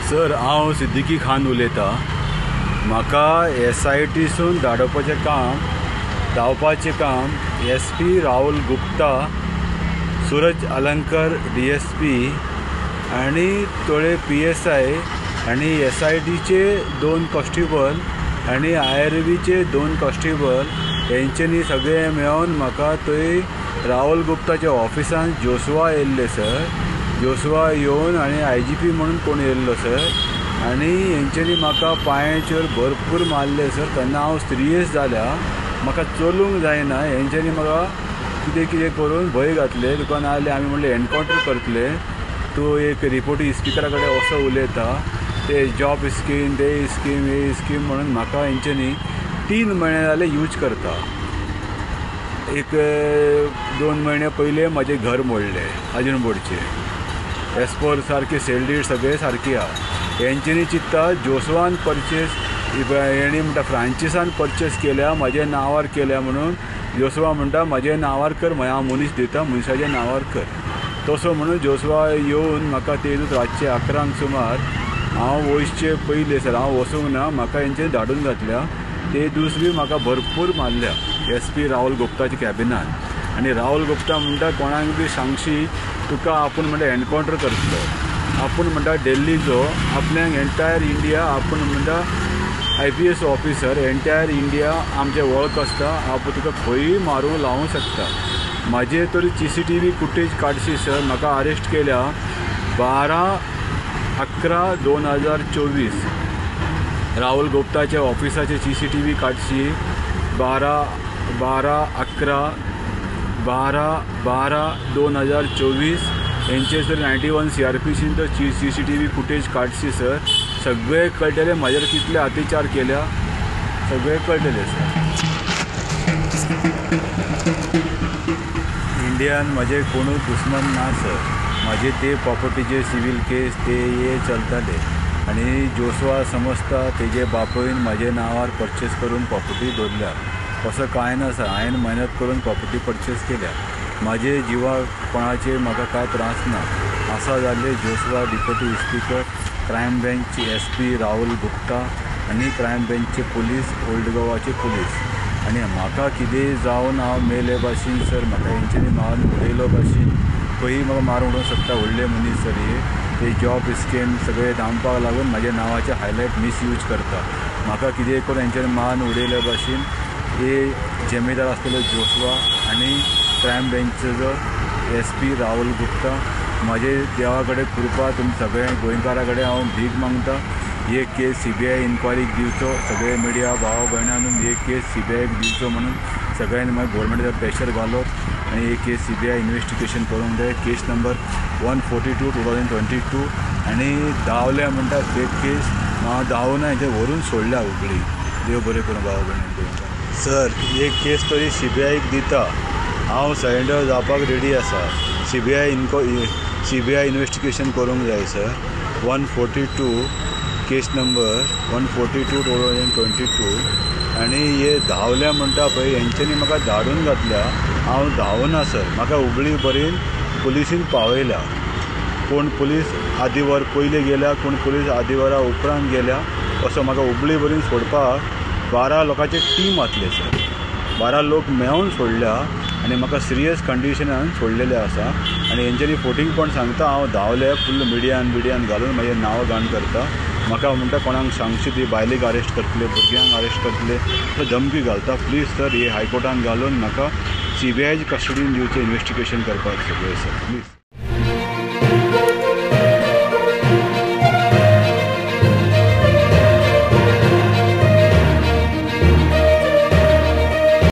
Sir हांव सिद्दीकी खान उलयतां। म्हाका SITसून धांवपाचें काम SP राहुल गुप्ता, सूरज अलंकर DSP आनी थोडे PSI आनी SITचे 2 कॉन्स्टेबल आनी IRBचे 2 कॉन्स्टेबल हेंच्यांनी सगळे मेळोन म्हाका थंय राहुल गुप्ताच्या ऑफिसान जोशुआ येयल्ले सर। जोशुआ येवन आनी IGP म्हणून कोण येयल्लो सर आनी हेंच्यांनी म्हाका पांयाचेर भरपूर मारले सर। तेन्ना हांव सिरियस जाल्या, म्हाका चलूंक जायना। हेंच्यांनी म्हाका कितें करून भंय घातले, तुका नाजाल्यार आमी म्हणलें एनकावंटर करतले, तूं एक रिपोर्टी स्पिकरा कडेन असो उलयता, ते जॉब स्कीम ते स्कीम हे स्कीम म्हणून म्हाका हेंच्यांनी 3 म्हयने जाले यूज करता। एक 2 म्हयने पयले म्हाजें घर मोडलें आजून बोर्डचे, एस्पोर सारके सेलडीड सगळे सारके आहा। हेंच्यांनी चित्ता जोशुआन परचेस हेणी म्हणटा फ्रांचिसान परचेस केल्या, म्हाज्या नांवार केल्या म्हणून जोशुआ म्हणटा म्हाज्या नांवार कर, हांव मनीस दिता, मनिशाच्या नांवार कर। तसो म्हणून जोशुआ येवन म्हाका ते रातचे 11 सुमार, हांव वयचे पयले सर हांव वचूंक ना, म्हाका हेंच्यांनी धाडून घातल्या। ते दीस बी म्हाका भरपूर मारल्या SP राहुल गुप्ताच्या कॅबिनान। आनी राहुल गुप्ता म्हणटा कोणाक बी सांगशी तुका आपूण म्हणटा एनकावंटर करतलो, आपूण म्हणटा दिल्लीचो, आपल्याक एंटायर इंडिया आपूण म्हणटा IPS ऑफिसर, एंटायर इंडिया आमचें वळख आसता, आपूण तुका खंयी मारूंक लावूंक शकता। म्हाजे तरी CCTV फुटेज काडशी सर। म्हाका अरेस्ट केल्या 12/11/2024 राहुल गुप्ताच्या ऑफिसाचे CCTV काडशी 12/12/2024 हेंचे सर 91 CRPCन तो CCTV फुटेज काडशी सर। सगळे कळटले म्हाजेर कितले अत्याचार केल्या, सगळे कळटले सर। इंडियान म्हाजे कोणूच दुश्मन ना सर। म्हाजे ते प्रॉपर्टीचे सिवील केस ते हे चलताले आनी जोशुआ समजता तेजे बापून म्हाजे नांवार परचेस करून प्रॉपर्टी दवरल्या। असं कांय ना सर, हांवें मेहनत करून प्रॉपर्टी परचेस केल्या। म्हाजे जिवाक कोणाचे म्हाका कांय त्रास ना। आसा जाल्ले जोशुआ डिप्युटी स्पीकर, क्रायम ब्रँचचे SP राहुल गुप्ता आनी क्रायम ब्रँचचे पुलीस, ओल्ड गोवाचे पुलीस। आनी म्हाका कितें जावन हांव मेले भाशेन सर, म्हाका हेंच्यांनी मारून उडयलो भाशेन खंयी म्हाका मारून उडोवंक शकता व्हडले मनीस सर हे। ते जॉब स्कीम सगळे धांवपाक लागून म्हाज्या नांवाचे हायलायट मिसयूज करता। म्हाका कितें करून हेंच्यांनी मारून उडयल्या भाशेन हे जमेदार आसलेलो जोशुआ आनी क्रायम ब्रँचचो SP राहुल गुप्ता, म्हाजे देवा कडेन कृपा तुमी सगळे गोंयकारा कडेन हांव भीक मागता, हे केस CBI इन्क्वायरीक दिवचो। सगळे मिडिया भाव भयणांनी हे केस CBIक दिवचो म्हणून सगळ्यांनी म्हाका गोवोरमेंटाचेर प्रेशर घालत आनी हे केस CBI इन्वेस्टिगेशन करूंक जाय। केस नंबर 142/2022 आनी धांवल्या म्हणटा फेक केस, हांव धांवना, हेचे व्हरून सोडल्या उगडी। देव बरें करूं भाव भयणांनी। सर एक केस तरी CBIक दिता, हांव सरेंडर जावपाक रेडी आसा। CBI इन्वेस्टिगेशन करूंक जाय सर। 142 केस नंबर 142/2022 आनी हे धांवल्या म्हणटा पळय हेंच्यांनी म्हाका धाडून घातल्या, हांव धांवना सर। म्हाका हुबळी बरेन पुलिसीन पावयल्या, कोण पुलीस आदी वर पयले गेल्या, कोण पुलीस आदी वरा उपरांत गेल्या। असो म्हाका हुबळी बरेन सोडपाक 12 लोकांचे टीम आसले सर। 12 लोक मेळोन सोडल्या आनी म्हाका सिरियस कंडिशनान सोडलेले आसा। आनी हेंच्यांनी 14 पॉयंट सांगता हांव धांवले, फुल्ल मिडियान घालून म्हाजें नांव घाण करता। म्हाका म्हणटा कोणाक सांगची ती बायलेक अरेस्ट करतले, भुरग्यांक अरेस्ट करतले, तो धमकी घालता। प्लीज सर हे हायकोर्टान घालून म्हाका CBIची कस्टडीन दिवचें, इन्वेस्टिगेशन करपाक सगळें सर प्लीज।